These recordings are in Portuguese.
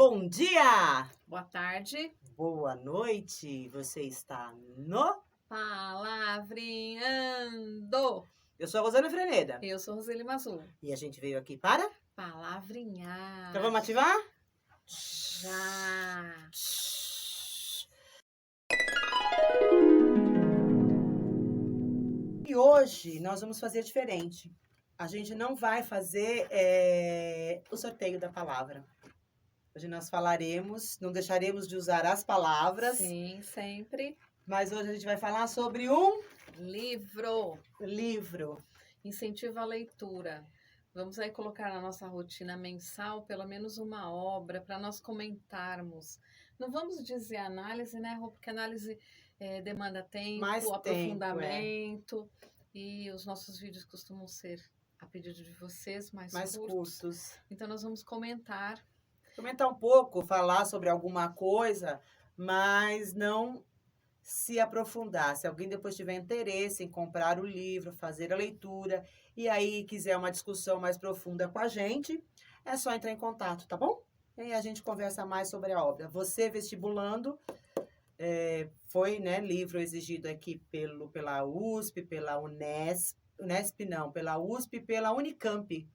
Bom dia! Boa tarde. Boa noite! Você está no... Palavrinhando. Eu sou a Rosana Freneda. Eu sou Roseli Mazul. E a gente veio aqui para... Palavrinhar. Então vamos ativar? Já. E hoje nós vamos fazer diferente. A gente não vai fazer o sorteio da palavra. Hoje nós falaremos, não deixaremos de usar as palavras. Sim, sempre. Mas hoje a gente vai falar sobre um Livro. livro. Incentiva a leitura. Vamos aí colocar na nossa rotina mensal pelo menos uma obra para nós comentarmos. Não vamos dizer análise, né, Rô? Porque análise demanda tempo, Mais aprofundamento. E os nossos vídeos costumam ser, a pedido de vocês, mais curtos. Então nós vamos comentar um pouco, falar sobre alguma coisa, mas não se aprofundar. Se alguém depois tiver interesse em comprar o livro, fazer a leitura, e aí quiser uma discussão mais profunda com a gente, é só entrar em contato, tá bom? E aí a gente conversa mais sobre a obra. Você, vestibulando, foi, né, livro exigido aqui pela USP, pela pela USP e pela Unicamp.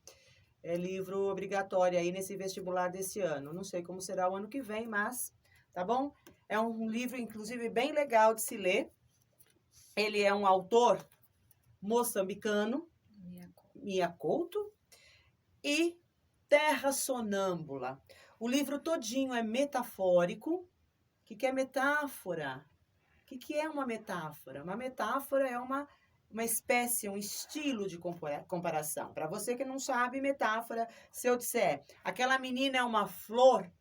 É livro obrigatório aí nesse vestibular desse ano. Não sei como será o ano que vem, mas tá bom? É um livro, inclusive, bem legal de se ler. Ele é um autor moçambicano, Mia Couto, e Terra Sonâmbula. O livro todinho é metafórico. O que é metáfora? O que é uma metáfora? Uma metáfora é uma espécie, um estilo de comparação. Para você que não sabe, metáfora, se eu disser, aquela menina é uma flor,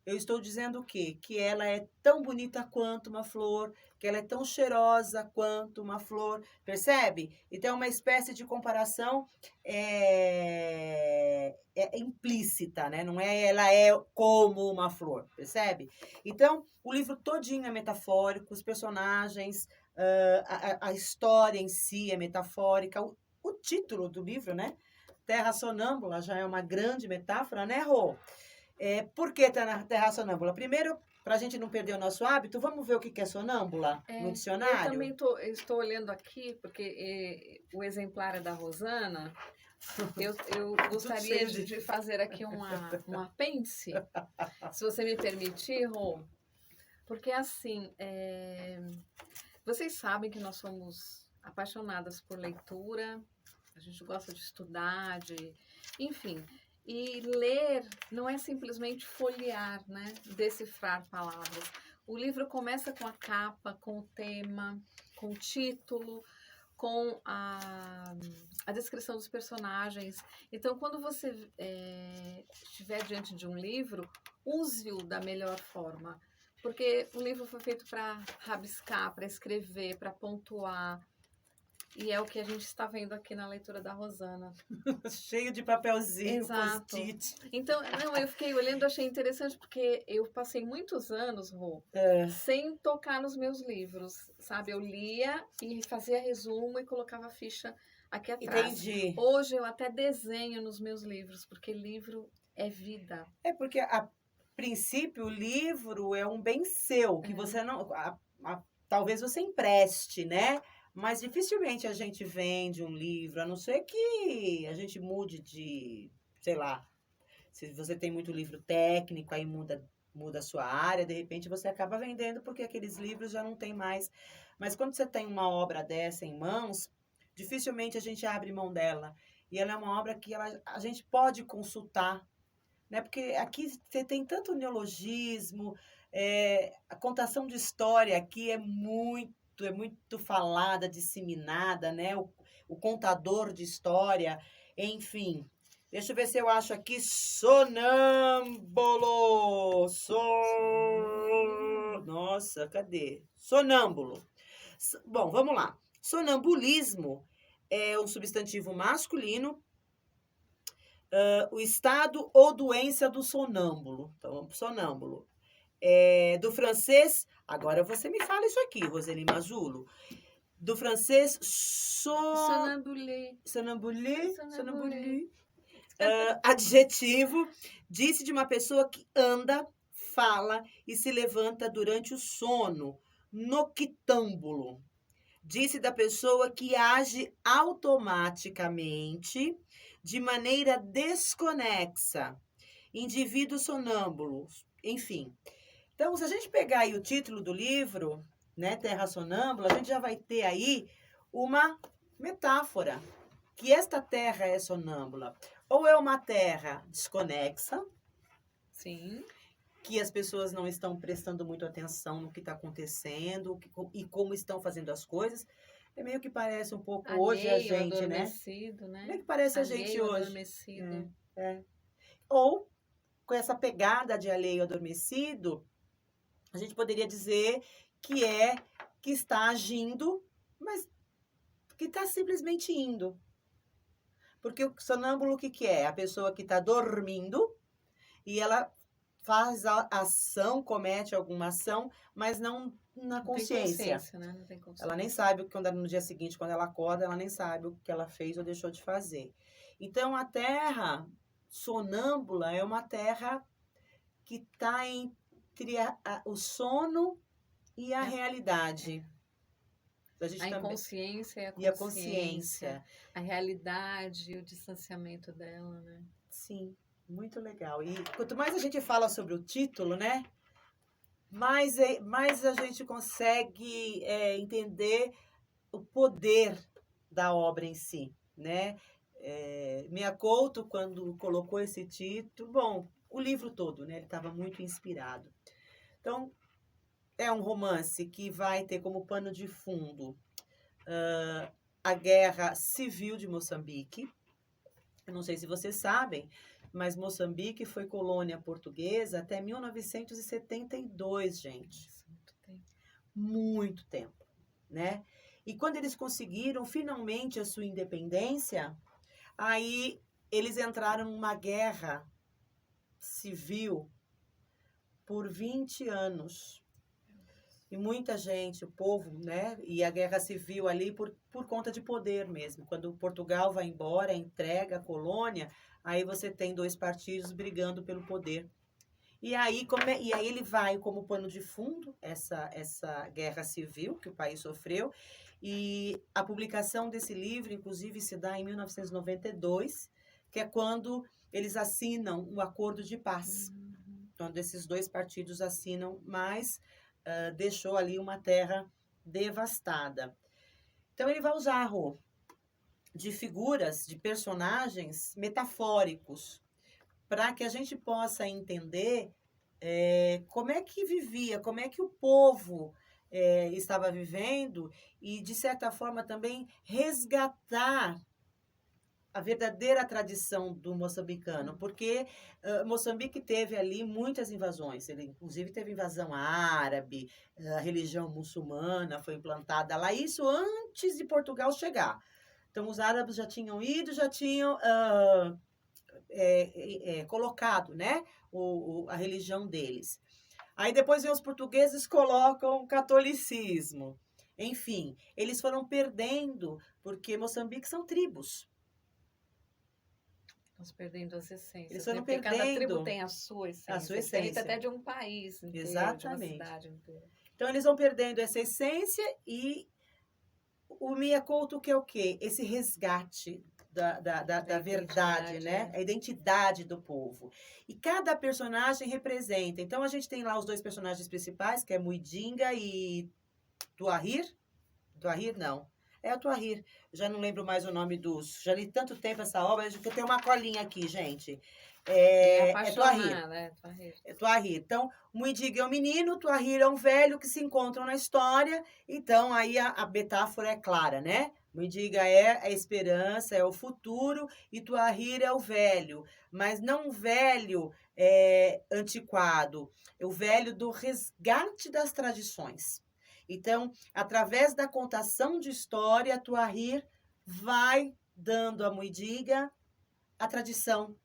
eu estou dizendo o quê? Que ela é tão bonita quanto uma flor, que ela é tão cheirosa quanto uma flor, percebe? Então, é uma espécie de comparação implícita, né? Não é ela é como uma flor, percebe? Então, o livro todinho é metafórico, os personagens, a história em si é metafórica, o título do livro, né? Terra Sonâmbula já é uma grande metáfora, né, Rô? Por que Terra Sonâmbula? Primeiro, para a gente não perder o nosso hábito, vamos ver o que é sonâmbula no dicionário? Eu também estou olhando aqui, porque o exemplar é da Rosana. Eu gostaria de fazer aqui um apêndice, se você me permitir, Rô. Porque, assim, vocês sabem que nós somos apaixonadas por leitura, a gente gosta de estudar, enfim. E ler não é simplesmente folhear, né? Decifrar palavras. O livro começa com a capa, com o tema, com o título, com a descrição dos personagens. Então, quando você estiver diante de um livro, use-o da melhor forma. Porque o livro foi feito para rabiscar, para escrever, para pontuar. E é o que a gente está vendo aqui na leitura da Rosana. Cheio de papelzinho, Exato. post-it. Então, eu fiquei olhando, achei interessante, porque eu passei muitos anos, Rô, sem tocar nos meus livros, sabe? Eu lia e fazia resumo e colocava ficha aqui atrás. Entendi. Hoje eu até desenho nos meus livros, porque livro é vida. É porque, a princípio, o livro é um bem seu, que você não... talvez você empreste, né? Mas dificilmente a gente vende um livro, a não ser que a gente mude de, sei lá, se você tem muito livro técnico, aí muda a sua área, de repente você acaba vendendo porque aqueles livros já não tem mais. Mas quando você tem uma obra dessa em mãos, dificilmente a gente abre mão dela. E ela é uma obra que a gente pode consultar, né? Porque aqui você tem tanto neologismo, a contação de história aqui é muito falada, disseminada, né? O contador de história, enfim. Deixa eu ver se eu acho aqui sonâmbulo. Nossa, cadê? Sonâmbulo. Bom, vamos lá. Sonambulismo é um substantivo masculino, o estado ou doença do sonâmbulo. Então, vamos para o sonâmbulo. Do francês, agora você me fala isso aqui, Roseli Mazulo. Do francês, sonambulé. Sonambulé. Adjetivo, disse de uma pessoa que anda, fala e se levanta durante o sono, noctâmbulo. Disse da pessoa que age automaticamente, de maneira desconexa, indivíduo sonâmbulo, enfim. Então, se a gente pegar aí o título do livro, né, Terra Sonâmbula, a gente já vai ter aí uma metáfora, que esta terra é sonâmbula. Ou é uma terra desconexa, Sim. que as pessoas não estão prestando muito atenção no que está acontecendo e como estão fazendo as coisas. É meio que parece um pouco hoje a Alheio, gente, né? adormecido, né? Meio que parece a gente Alheio, hoje. adormecido. É. Ou, com essa pegada de alheio adormecido, a gente poderia dizer que está agindo, mas que está simplesmente indo. Porque o sonâmbulo, o que, que é? A pessoa que está dormindo e ela faz a ação, comete alguma ação, mas não na consciência. Tem consciência, né? Não tem consciência. Ela nem sabe quando no dia seguinte, quando ela acorda, ela nem sabe o que ela fez ou deixou de fazer. Então, a terra sonâmbula é uma terra que está entre o sono e a realidade. A inconsciência e a consciência. A realidade, o distanciamento dela, né? Sim, muito legal. E quanto mais a gente fala sobre o título, né? Mais a gente consegue entender o poder da obra em si, né? Mia Couto, quando colocou esse título, bom, o livro todo, né? Ele estava muito inspirado. Então, é um romance que vai ter como pano de fundo a Guerra Civil de Moçambique. Eu não sei se vocês sabem, mas Moçambique foi colônia portuguesa até 1972, gente. Muito tempo, né? E quando eles conseguiram finalmente a sua independência, aí eles entraram numa guerra civil por 20 anos. E muita gente, o povo, né? E a guerra civil ali por conta de poder mesmo. Quando Portugal vai embora, entrega a colônia, aí você tem dois partidos brigando pelo poder. E aí ele vai como pano de fundo essa guerra civil que o país sofreu. E a publicação desse livro, inclusive, se dá em 1992, que é quando eles assinam um acordo de paz. Quando esses dois partidos assinam, mas deixou ali uma terra devastada. Então ele vai usar de figuras, de personagens metafóricos, para que a gente possa entender como é que vivia, como é que o povo estava vivendo e, de certa forma, também resgatar a verdadeira tradição do moçambicano, porque Moçambique teve ali muitas invasões. Ele, inclusive, teve invasão árabe, a religião muçulmana foi implantada lá, isso antes de Portugal chegar. Então, os árabes já tinham ido, já tinham colocado, né, a religião deles. Aí depois vem os portugueses, colocam o catolicismo. Enfim, eles foram perdendo, porque Moçambique são tribos. Estamos perdendo as essências. Eles foram porque perdendo. Cada tribo tem a sua essência. A sua essência. Diferente até de um país inteiro, exatamente. de uma cidade inteira. Então, eles vão perdendo essa essência e o Mia Couto, que é o quê? Esse resgate da verdade, né? A identidade do povo. E cada personagem representa. Então, a gente tem lá os dois personagens principais, que é Muidinga e Tuahir. Tuahir, não. É a Tuahir. Já não lembro mais o nome dos... Já li tanto tempo essa obra, que eu tenho uma colinha aqui, gente. É Tuahir. É Tuahir. Então, Muidinga é um menino, Tuahir é um velho que se encontram na história. Então, aí a metáfora é clara, né? Muidinga é a esperança, é o futuro, e Tuahir é o velho. Mas não o velho antiquado, é o velho do resgate das tradições. Então, através da contação de história, Tuahir vai dando a Muidinga a tradição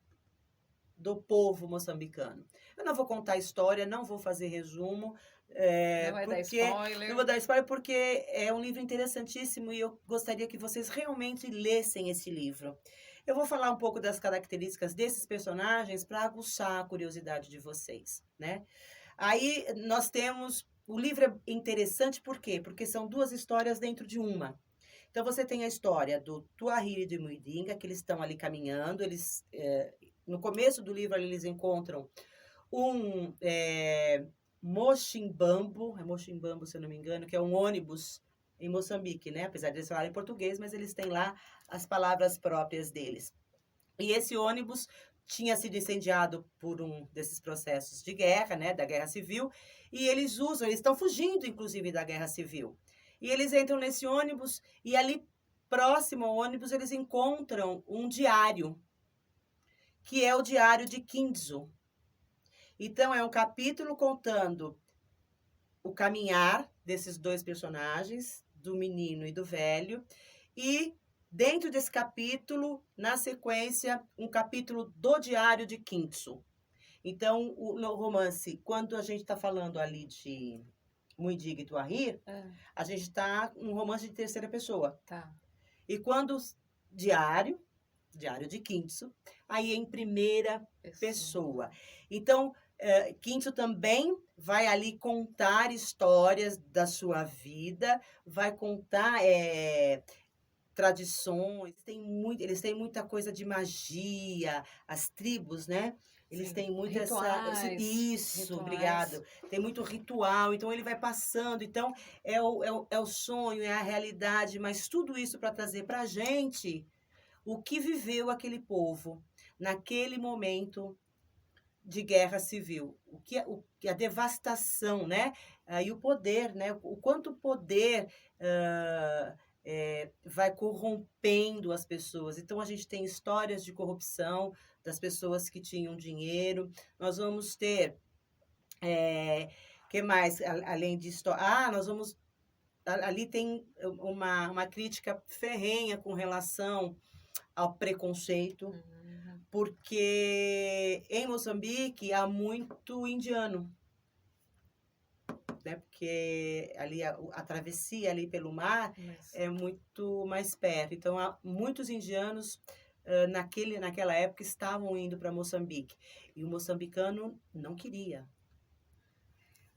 do povo moçambicano. Eu não vou contar a história, não vou fazer resumo. Não vai dar spoiler. Não vou dar spoiler porque é um livro interessantíssimo e eu gostaria que vocês realmente lessem esse livro. Eu vou falar um pouco das características desses personagens para aguçar a curiosidade de vocês, né? Aí nós temos. O livro é interessante por quê? Porque são duas histórias dentro de uma. Então você tem a história do Tuahir e de Muidinga, que eles estão ali caminhando, no começo do livro ali, eles encontram um Mochimbambo, é Mochimbambo, se eu não me engano, que é um ônibus em Moçambique, né? Apesar de eles falarem português, mas eles têm lá as palavras próprias deles. E esse ônibus tinha sido incendiado por um desses processos de guerra, né, da Guerra Civil, e eles estão fugindo, inclusive, da Guerra Civil. E eles entram nesse ônibus, e ali, próximo ao ônibus, eles encontram um diário, que é o Diário de Kinzo. Então, é um capítulo contando o caminhar desses dois personagens, do menino e do velho, e dentro desse capítulo, na sequência, um capítulo do Diário de Kinzo. Então, no romance, quando a gente está falando ali de Muidiga e Tuahir, a gente está num romance de terceira pessoa. Tá. E quando Diário de Kinzo, aí é em primeira pessoa. Então, Kinzo também vai ali contar histórias da sua vida, vai contar tradições, eles têm muita coisa de magia, as tribos, né? Eles têm muito Isso, obrigado. Tem muito ritual, então ele vai passando. Então, é o sonho, é a realidade, mas tudo isso para trazer para a gente o que viveu aquele povo naquele momento de guerra civil. A devastação, né? E o poder, né? O quanto o poder vai corrompendo as pessoas. Então, a gente tem histórias de corrupção das pessoas que tinham dinheiro. Nós vamos ter... que mais? Além de história... nós vamos... Ali tem uma crítica ferrenha com relação ao preconceito, porque em Moçambique há muito indiano, né? Porque ali a travessia ali pelo mar é muito mais perto. Então, há muitos indianos naquela época estavam indo para Moçambique. E o moçambicano não queria.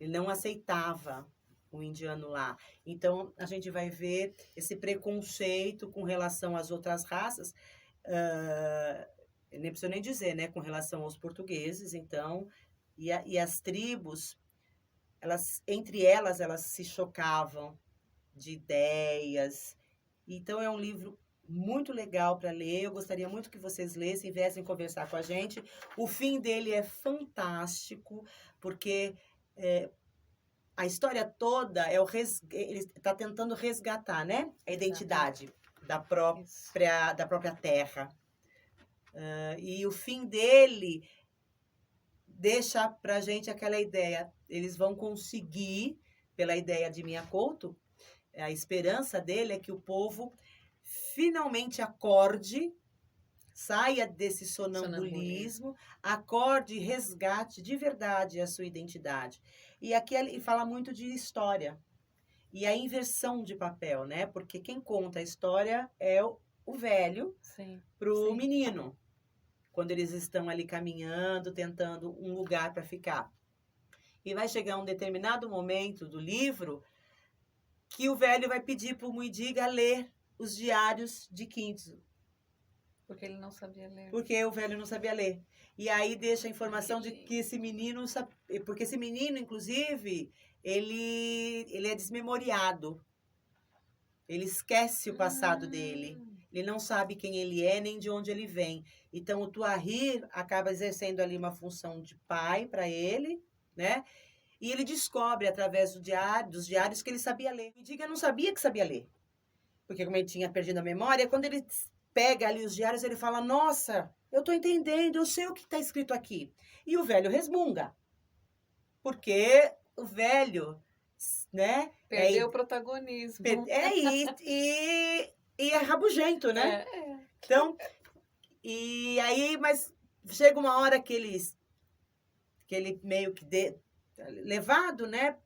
Ele não aceitava o indiano lá. Então, a gente vai ver esse preconceito com relação às outras raças, nem preciso nem dizer, né? Com relação aos portugueses, então, e as tribos, entre elas se chocavam de ideias. Então, é um livro muito legal para ler. Eu gostaria muito que vocês lessem, viessem conversar com a gente. O fim dele é fantástico, porque a história toda ele está tentando resgatar, né? A identidade da própria terra. E o fim dele deixa para a gente aquela ideia. Eles vão conseguir, pela ideia de Mia Couto, a esperança dele é que o povo finalmente acorde, saia desse sonambulismo, acorde e resgate de verdade a sua identidade. E aqui ele fala muito de história e a inversão de papel, né? Porque quem conta a história é o velho para o menino, quando eles estão ali caminhando, tentando um lugar para ficar. E vai chegar um determinado momento do livro que o velho vai pedir para o Muidiga ler os diários de Kinzo. Porque ele não sabia ler. Porque o velho não sabia ler. E aí deixa a informação de que esse menino... Porque esse menino, inclusive, ele é desmemoriado. Ele esquece o passado dele. Ele não sabe quem ele é, nem de onde ele vem. Então, o Tuahir acaba exercendo ali uma função de pai para ele, né? E ele descobre, através dos diários, que ele sabia ler. O Muidiga não sabia que sabia ler. Porque como ele tinha perdido a memória, quando ele pega ali os diários, ele fala, nossa, eu estou entendendo, eu sei o que está escrito aqui. E o velho resmunga. Porque o velho, né? Perdeu o protagonismo. E é rabugento, né? Então, e aí, mas chega uma hora que ele meio que levado, né?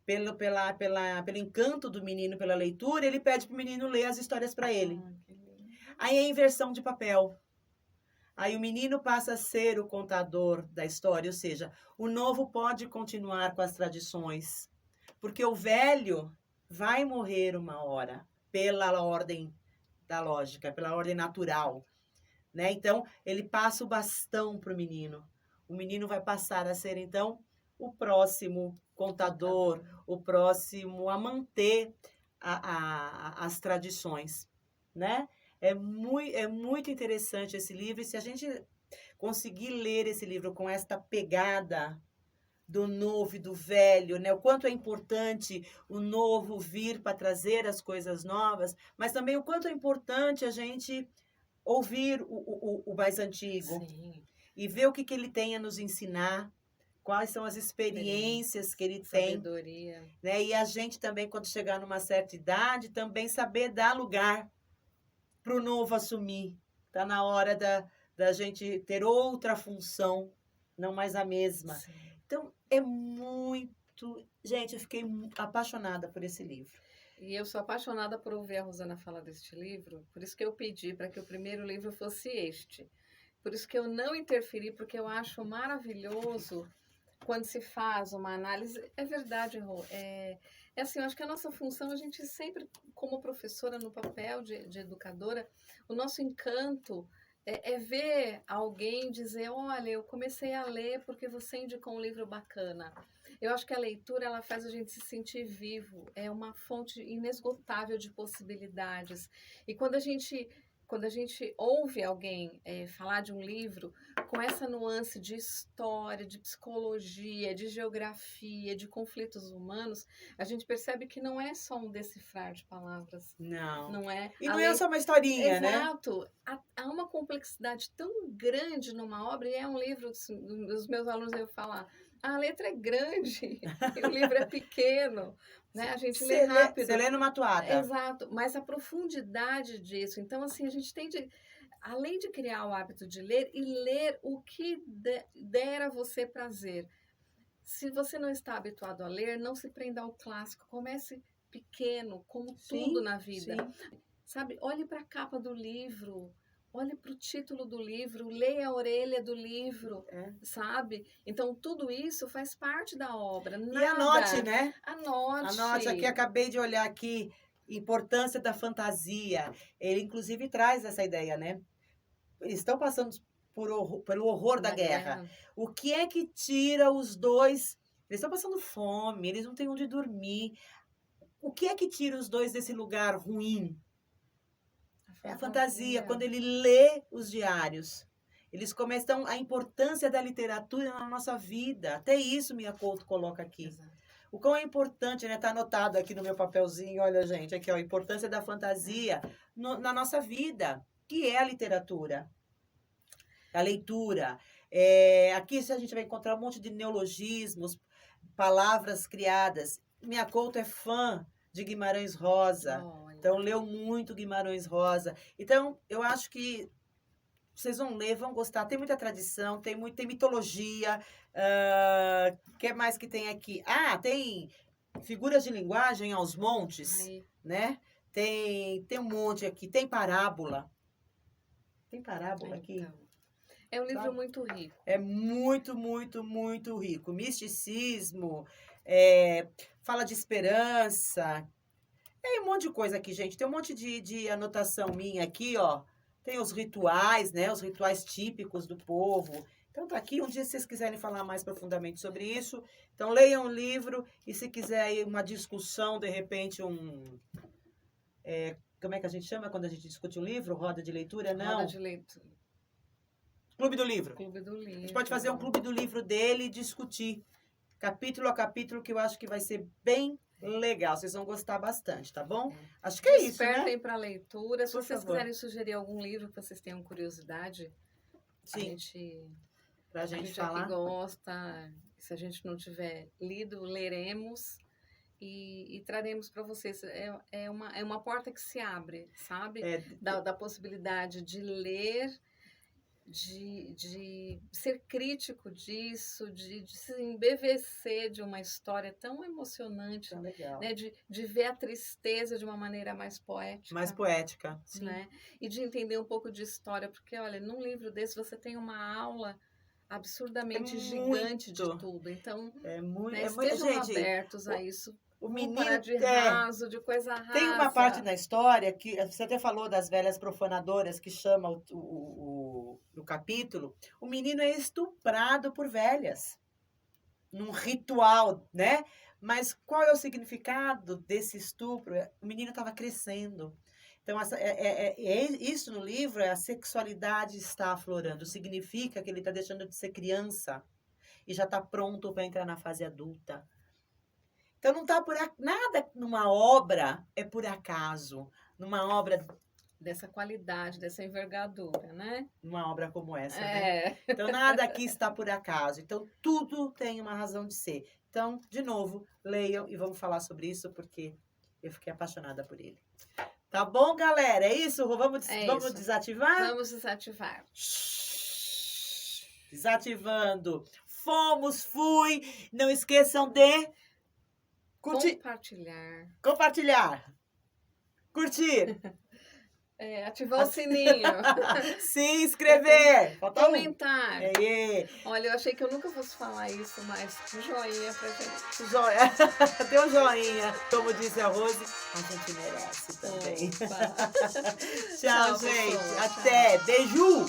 Pelo encanto do menino, pela leitura, ele pede pro menino ler as histórias para ele. Aí é inversão de papel. Aí o menino passa a ser o contador da história, ou seja, o novo pode continuar com as tradições, porque o velho vai morrer uma hora, pela ordem da lógica, pela ordem natural, né? Então, ele passa o bastão para o menino. O menino vai passar a ser, então, o próximo contador, o próximo a manter as tradições, né? É muito interessante esse livro, e se a gente conseguir ler esse livro com esta pegada do novo e do velho, né? O quanto é importante o novo vir para trazer as coisas novas, mas também o quanto é importante a gente ouvir o mais antigo. Sim. E ver o que ele tem a nos ensinar, quais são as experiências que ele tem. Sabedoria. Né? E a gente também, quando chegar numa certa idade, também saber dar lugar para o novo assumir. Está na hora da gente ter outra função, não mais a mesma. Sim. Então, é muito... Gente, eu fiquei apaixonada por esse livro. E eu sou apaixonada por ouvir a Rosana falar deste livro, por isso que eu pedi para que o primeiro livro fosse este. Por isso que eu não interferi, porque eu acho maravilhoso quando se faz uma análise. É verdade, Rô. É assim, eu acho que a nossa função, a gente sempre, como professora no papel de educadora, o nosso encanto é ver alguém dizer, olha, eu comecei a ler porque você indicou um livro bacana. Eu acho que a leitura, ela faz a gente se sentir vivo, é uma fonte inesgotável de possibilidades. E quando a gente ouve alguém falar de um livro com essa nuance de história, de psicologia, de geografia, de conflitos humanos, a gente percebe que não é só um decifrar de palavras. Não. Não é? E não é só uma historinha, Exato. né? Exato. Há uma complexidade tão grande numa obra, e é um livro, dos meus alunos eu falar, a letra é grande, o livro é pequeno, né? A gente lê rápido. Você lê numa toada. Exato, mas a profundidade disso. Então, assim, a gente tem de, além de criar o hábito de ler, e ler o que der a você prazer. Se você não está habituado a ler, não se prenda ao clássico. Comece pequeno, como tudo na vida. Sim. Sabe, olhe para a capa do livro, olhe para o título do livro, leia a orelha do livro, sabe? Então, tudo isso faz parte da obra. Nada... E anote, né? Anote. Anote aqui, acabei de olhar aqui, importância da fantasia. Ele, inclusive, traz essa ideia, né? Eles estão passando pelo horror da guerra. O que é que tira os dois? Eles estão passando fome, eles não têm onde dormir. O que é que tira os dois desse lugar ruim? É a fantasia. Quando ele lê os diários, eles começam a importância da literatura na nossa vida. Até isso Mia Couto coloca aqui. Exato. O quão é importante, né? Tá anotado aqui no meu papelzinho, olha, gente, aqui, ó, a importância da fantasia na nossa vida, que é a literatura, a leitura. Aqui a gente vai encontrar um monte de neologismos, palavras criadas. Mia Couto é fã de Guimarães Rosa. Então, leu muito Guimarães Rosa. Então, eu acho que vocês vão ler, vão gostar. Tem muita tradição, tem mitologia. O que mais que tem aqui? Tem figuras de linguagem aos montes, né? Tem um monte aqui. Tem parábola. Tem parábola aqui? É um livro muito rico. É muito, muito, muito rico. Misticismo, fala de esperança. Tem um monte de coisa aqui, gente. Tem um monte de anotação minha aqui, ó. Tem os rituais, né? Os rituais típicos do povo. Então tá aqui. Um dia, se vocês quiserem falar mais profundamente sobre isso, então leiam o livro. E se quiser aí uma discussão, de repente, como é que a gente chama quando a gente discute um livro? Roda de leitura? Não. Roda de leitura. Clube do livro. Clube do livro. A gente pode fazer um clube do livro dele e discutir capítulo a capítulo, que eu acho que vai ser bem legal. Vocês vão gostar bastante, tá bom? Acho que é isso, né? Despertem para a leitura. Se Por vocês favor. quiserem sugerir algum livro que vocês tenham curiosidade, Sim. A gente gente falar. aqui gosta. Se a gente não tiver lido, leremos e traremos para vocês. É uma porta que se abre, sabe? Da possibilidade de ler, de ser crítico disso, de se embevecer de uma história tão emocionante, Tá legal. né? De ver a tristeza de uma maneira mais poética. Mais poética, sim. Né? E de entender um pouco de história, porque, olha, num livro desse você tem uma aula absurdamente gigante de tudo. Então, estejam abertos a isso. O Vamos menino parar de raso, de coisa rasa. Tem uma parte na história que você até falou das velhas profanadoras que chama no capítulo. O menino é estuprado por velhas num ritual, né? Mas qual é o significado desse estupro? O menino estava crescendo. Então, isso no livro, a sexualidade está aflorando. Significa que ele está deixando de ser criança e já está pronto para entrar na fase adulta. Então, não está nada numa obra é por acaso. Numa obra dessa qualidade, dessa envergadura, né? Numa obra como essa, né? Então, nada aqui está por acaso. Então, tudo tem uma razão de ser. Então, de novo, leiam e vamos falar sobre isso, porque eu fiquei apaixonada por ele. Tá bom, galera? É isso? Vamos desativar? Vamos desativar. Desativando. Fui. Não esqueçam de compartilhar. Curtir. Ativar o sininho. Se inscrever. Comentar. Olha, eu achei que eu nunca fosse falar isso, mas joinha pra gente. Joia. Dê um joinha. Como disse a Rose, a gente merece também. Tchau, gente. Até. Beijo.